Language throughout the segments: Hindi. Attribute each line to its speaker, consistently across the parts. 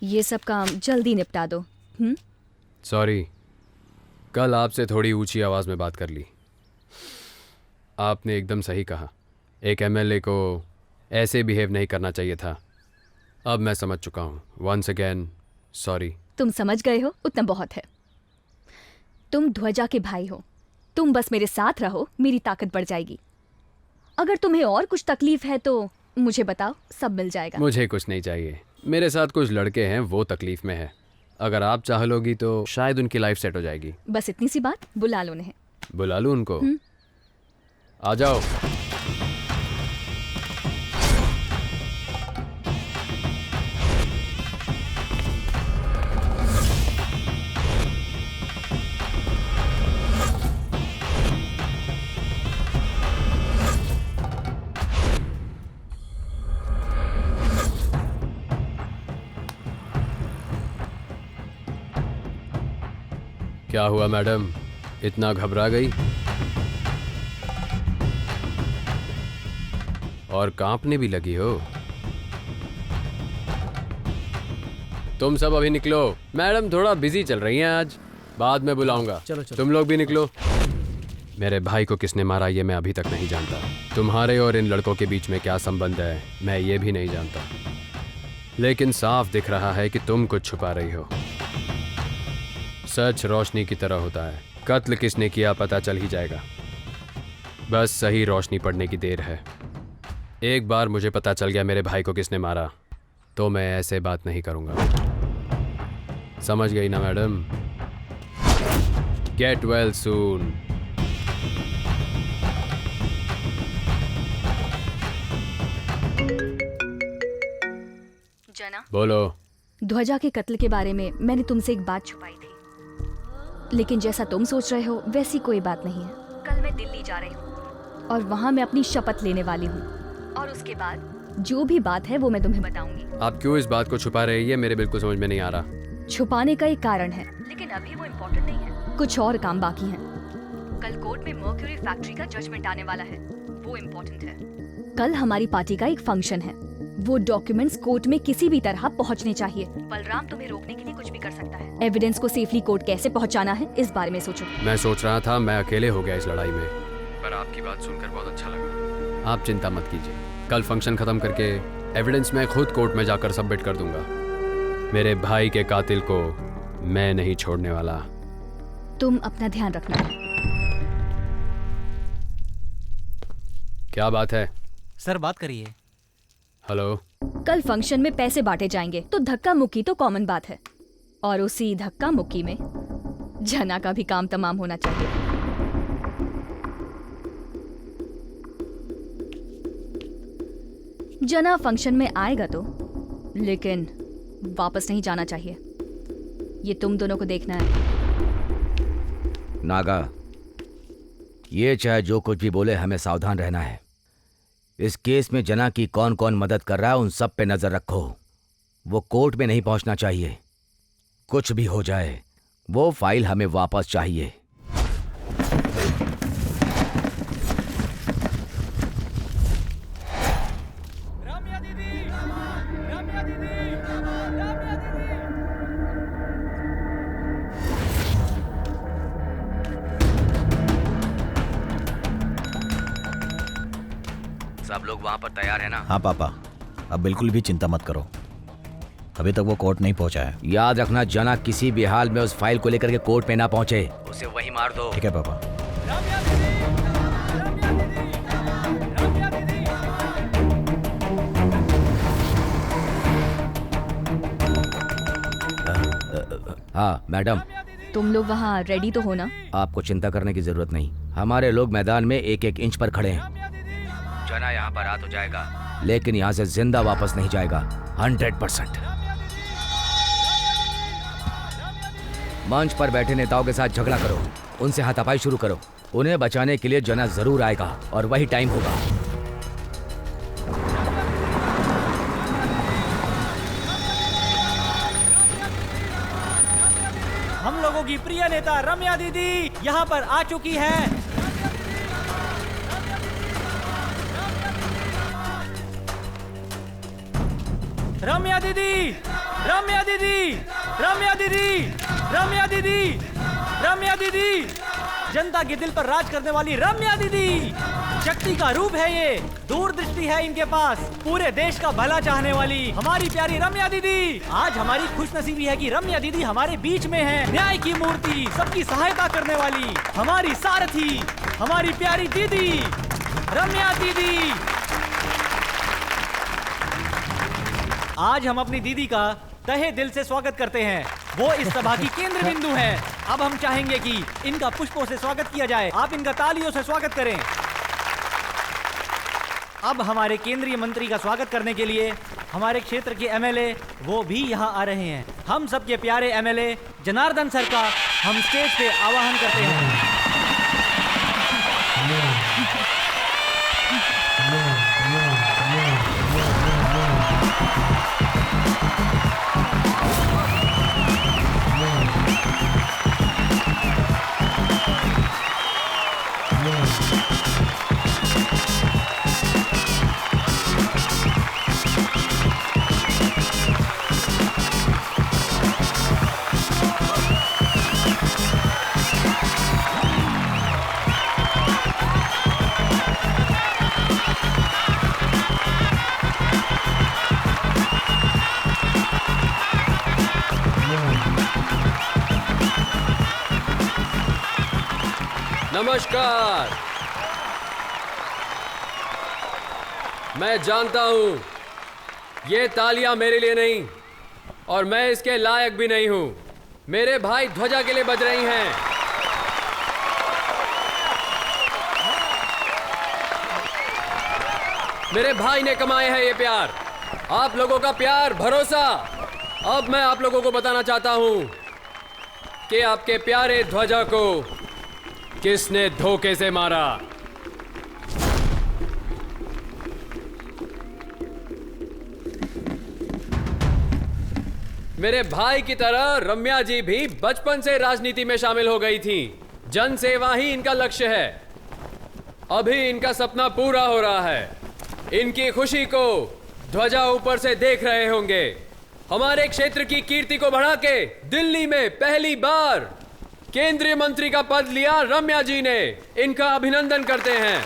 Speaker 1: ये सब काम जल्दी निपटा दो।
Speaker 2: सॉरी, कल आपसे थोड़ी ऊंची आवाज़ में बात कर ली। आपने एकदम सही कहा, एक एमएलए को ऐसे बिहेव नहीं करना चाहिए था। अब मैं समझ चुका हूँ। Once again sorry.
Speaker 1: तुम समझ गए हो, उतना बहुत है। तुम ध्वजा के भाई हो, तुम बस मेरे साथ रहो, मेरी ताकत बढ़ जाएगी। अगर तुम्हें और कुछ तकलीफ है तो मुझे बताओ, सब मिल जाएगा।
Speaker 2: मुझे कुछ नहीं चाहिए। मेरे साथ कुछ लड़के हैं, वो तकलीफ में है। अगर आप चाह लोगी तो शायद उनकी लाइफ सेट हो जाएगी।
Speaker 1: बस इतनी सी बात, बुला लो उन्हें।
Speaker 2: बुला लूँ उनको? आ जाओ। क्या हुआ मैडम, इतना घबरा गई और कांपने भी लगी हो? तुम सब अभी निकलो। मैडम थोड़ा बिजी चल रही हैं आज, बाद में बुलाऊंगा।
Speaker 3: चलो चलो।
Speaker 2: तुम लोग भी निकलो। मेरे भाई को किसने मारा ये मैं अभी तक नहीं जानता। तुम्हारे और इन लड़कों के बीच में क्या संबंध है मैं ये भी नहीं जानता, लेकिन साफ दिख रहा है कि तुम कुछ छुपा रही हो। सच रोशनी की तरह होता है, कत्ल किसने किया पता चल ही जाएगा। बस सही रोशनी पड़ने की देर है। एक बार मुझे पता चल गया मेरे भाई को किसने मारा तो मैं ऐसे बात नहीं करूंगा। समझ गई ना मैडम? Get well soon.
Speaker 1: जना,
Speaker 2: बोलो।
Speaker 1: ध्वजा के कत्ल के बारे में मैंने तुमसे एक बात छुपाई थी, लेकिन जैसा तुम सोच रहे हो वैसी कोई बात नहीं है। कल मैं दिल्ली जा रही हूँ और वहाँ मैं अपनी शपथ लेने वाली हूँ, और उसके बाद जो भी बात है वो मैं तुम्हें बताऊंगी।
Speaker 2: आप क्यों इस बात को छुपा रही है मेरे बिल्कुल समझ में नहीं आ रहा।
Speaker 1: छुपाने का एक कारण है, लेकिन अभी वो इम्पोर्टेंट नहीं है। कुछ और काम बाकी हैं। कल कोर्ट में मर्क्यूरी फैक्ट्री का जजमेंट आने वाला है, वो इम्पोर्टेंट है। कल हमारी पार्टी का एक फंक्शन है, वो डॉक्यूमेंट्स कोर्ट में किसी भी तरह पहुंचने चाहिए। बलराम तुम्हें रोकने के लिए कुछ भी कर सकता है। एविडेंस को सेफली कोर्ट कैसे पहुंचाना है इस बारे में सोचो।
Speaker 2: मैं सोच रहा था मैं अकेले हो गया इस लड़ाई में, पर आपकी बात सुनकर बहुत अच्छा लगा। आप चिंता मत कीजिए, कल फंक्शन खत्म करके एविडेंस मैं खुद कोर्ट में जाकर सबमिट कर दूंगा। मेरे भाई के कातिल को मैं नहीं छोड़ने वाला।
Speaker 1: तुम अपना ध्यान रखना।
Speaker 2: क्या बात है?
Speaker 3: सर बात करिए।
Speaker 2: हेलो।
Speaker 1: कल फंक्शन में पैसे बांटे जाएंगे तो धक्का मुक्की तो कॉमन बात है, और उसी धक्का मुक्की में जना का भी काम तमाम होना चाहिए। जना फंक्शन में आएगा तो, लेकिन वापस नहीं जाना चाहिए। ये तुम दोनों को देखना है।
Speaker 4: नागा, ये चाहे जो कुछ भी बोले हमें सावधान रहना है। इस केस में जना की कौन कौन मदद कर रहा है उन सब पे नजर रखो। वो कोर्ट में नहीं पहुंचना चाहिए। कुछ भी हो जाए वो फाइल हमें वापस चाहिए। सब लोग वहां पर तैयार है ना?
Speaker 5: हाँ पापा, अब बिल्कुल भी चिंता मत करो, अभी तक वो कोर्ट नहीं पहुंचा है।
Speaker 4: याद रखना जना किसी भी हाल में उस फाइल को लेकर के कोर्ट में ना पहुंचे। उसे वहीं मार दो।
Speaker 5: ठीक है पापा।
Speaker 4: हाँ मैडम,
Speaker 1: तुम लोग वहाँ रेडी तो हो ना?
Speaker 4: आपको चिंता करने की जरूरत नहीं। हमारे लोग मैदान में एक एक इंच पर खड़े हैं। जना यहाँ पर आ तो जाएगा, लेकिन यहाँ से जिंदा वापस नहीं जाएगा। 100%। मंच पर बैठे नेताओं के साथ झगड़ा करो, उनसे हाथापाई शुरू करो। उन्हें बचाने के लिए जना जरूर आएगा और वही टाइम होगा।
Speaker 3: हम लोगों की प्रिय नेता रम्या दीदी यहाँ पर आ चुकी है। रम्या दीदी, रम्या दीदी, रम्या दीदी, रम्या दीदी, रम्या दीदी, जनता के दिल पर राज करने वाली रम्या दीदी। शक्ति का रूप है ये, दूरदृष्टि है इनके पास, पूरे देश का भला चाहने वाली हमारी प्यारी रम्या दीदी। आज हमारी खुशनसीबी है कि रम्या दीदी हमारे बीच में है, न्याय की मूर्ति, सबकी सहायता करने वाली हमारी सारथी, हमारी प्यारी दीदी रम्या दीदी। आज हम अपनी दीदी का तहे दिल से स्वागत करते हैं। वो इस सभा की केंद्र बिंदु हैं। अब हम चाहेंगे कि इनका पुष्पों से स्वागत किया जाए। आप इनका तालियों से स्वागत करें। अब हमारे केंद्रीय मंत्री का स्वागत करने के लिए हमारे क्षेत्र के एमएलए वो भी यहाँ आ रहे हैं। हम सबके प्यारे एमएलए जनार्दन सर का हम स्टेज पे आवाहन करते हैं।
Speaker 2: नमस्कार। मैं जानता हूं ये तालियां मेरे लिए नहीं और मैं इसके लायक भी नहीं हूं। मेरे भाई ध्वजा के लिए बज रही हैं। मेरे भाई ने कमाए हैं ये प्यार, आप लोगों का प्यार, भरोसा। अब मैं आप लोगों को बताना चाहता हूं कि आपके प्यारे ध्वजा को किसने धोखे से मारा। मेरे भाई की तरह रम्या जी भी बचपन से राजनीति में शामिल हो गई थी। जन सेवा ही इनका लक्ष्य है। अभी इनका सपना पूरा हो रहा है। इनकी खुशी को ध्वजा ऊपर से देख रहे होंगे। हमारे क्षेत्र की कीर्ति को बढ़ा के दिल्ली में पहली बार केंद्रीय मंत्री का पद लिया रम्या जी ने। इनका अभिनंदन करते हैं।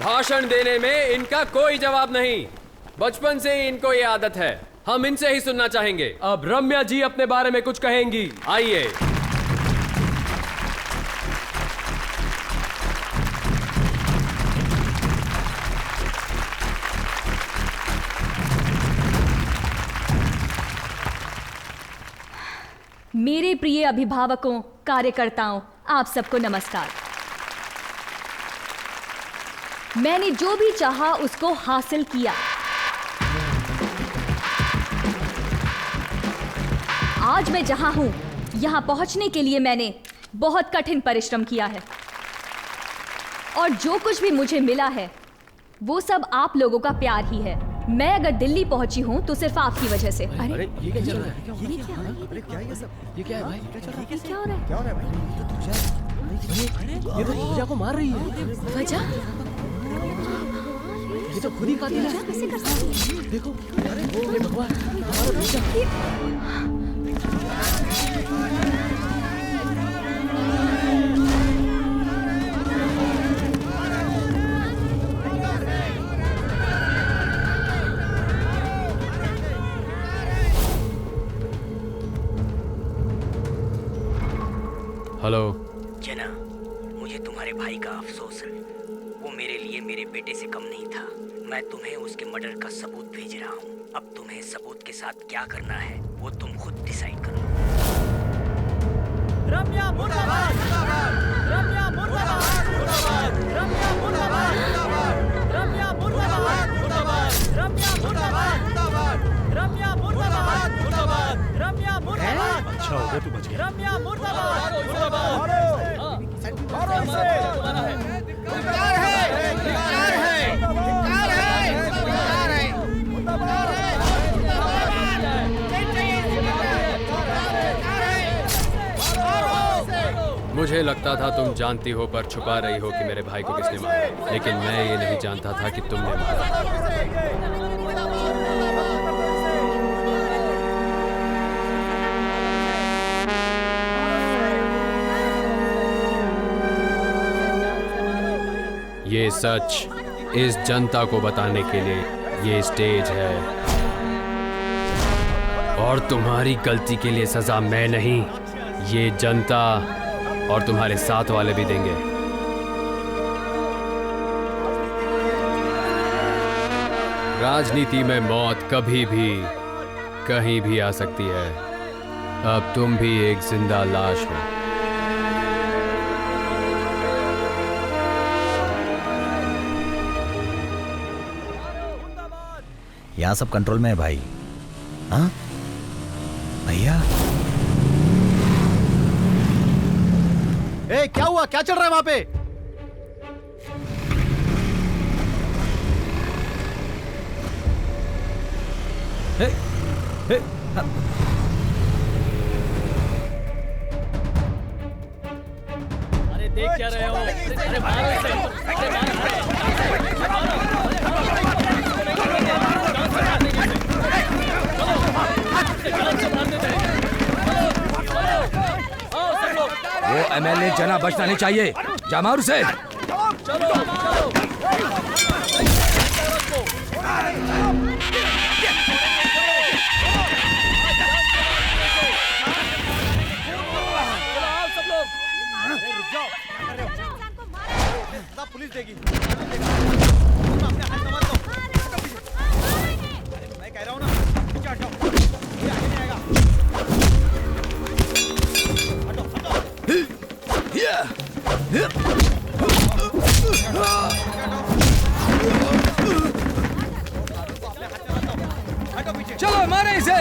Speaker 2: भाषण देने में इनका कोई जवाब नहीं। बचपन से ही इनको ये आदत है। हम इनसे ही सुनना चाहेंगे। अब रम्या जी अपने बारे में कुछ कहेंगी। आइए।
Speaker 1: मेरे प्रिय अभिभावकों, कार्यकर्ताओं, आप सबको नमस्कार। मैंने जो भी चाहा उसको हासिल किया। आज मैं जहां हूं, यहां पहुंचने के लिए मैंने बहुत कठिन परिश्रम किया है और जो कुछ भी मुझे मिला है वो सब आप लोगों का प्यार ही है। मैं अगर दिल्ली पहुंची हूं तो सिर्फ आपकी वजह से। अरे
Speaker 6: ये क्या चल रहा है? ये क्या है? अरे क्या ये सब? ये क्या है भाई? क्या चल रहा है?
Speaker 1: क्या हो रहा है?
Speaker 6: क्या हो रहा है भाई? ये तो ध्वजा को मार रही है।
Speaker 1: ध्वजा?
Speaker 6: ये तो खुद ही कातिल है।
Speaker 1: कैसे कर सकती है?
Speaker 6: देखो, अरे भगवान, हमारा ध्वजा।
Speaker 2: हेलो।
Speaker 7: जना, मुझे तुम्हारे भाई का अफसोस है। वो मेरे लिए मेरे बेटे से कम नहीं था। मैं तुम्हें उसके मर्डर का सबूत भेज रहा हूँ। अब तुम्हें सबूत के साथ क्या करना है वो तुम खुद डिसाइड करो।
Speaker 3: रम्या मुर्दाबाद! रम्या मुर्दाबाद! रम्या मुर्दाबाद! रम्या मुर्दाबाद! रम्या मुर्दाबाद! रम्या मुर्दाबाद! रम्या मुर्दाबाद!
Speaker 6: अच्छा हो गया तू बच गया।
Speaker 3: रम्या मुर्दाबाद!
Speaker 2: मुझे लगता था तुम जानती हो पर छुपा रही हो कि मेरे भाई को किसने मारा, लेकिन मैं ये नहीं जानता था कि तुमने मारा। ये सच इस जनता को बताने के लिए ये स्टेज है, और तुम्हारी गलती के लिए सजा मैं नहीं, ये जनता और तुम्हारे साथ वाले भी देंगे। राजनीति में मौत कभी भी कहीं भी आ सकती है। अब तुम भी एक जिंदा लाश हो।
Speaker 5: यहाँ सब कंट्रोल में है भाई। हाँ भैया।
Speaker 6: ए, क्या हुआ? क्या चल रहा है वहां पे?
Speaker 3: अरे देख क्या रहे हो? अरे मारो इसे।
Speaker 4: वो एमएलए जना बचना नहीं चाहिए। जा मार उसे।
Speaker 6: पुलिस देगी। मैं कह रहा हूँ ना, पीछे हटो। ये आगे नहीं आएगा। हटो, हटो पीछे।
Speaker 4: चलो मारे इसे।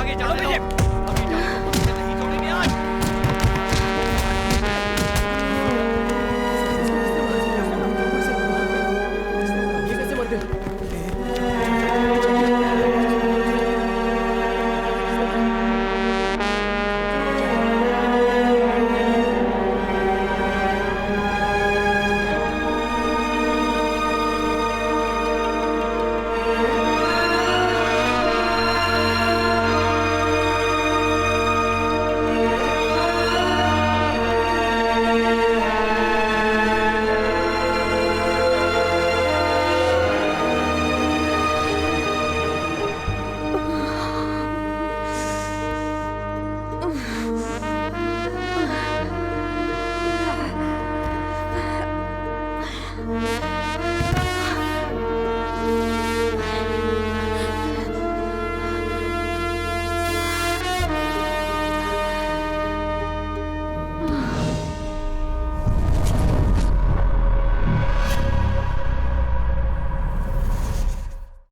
Speaker 3: आगे जाओ।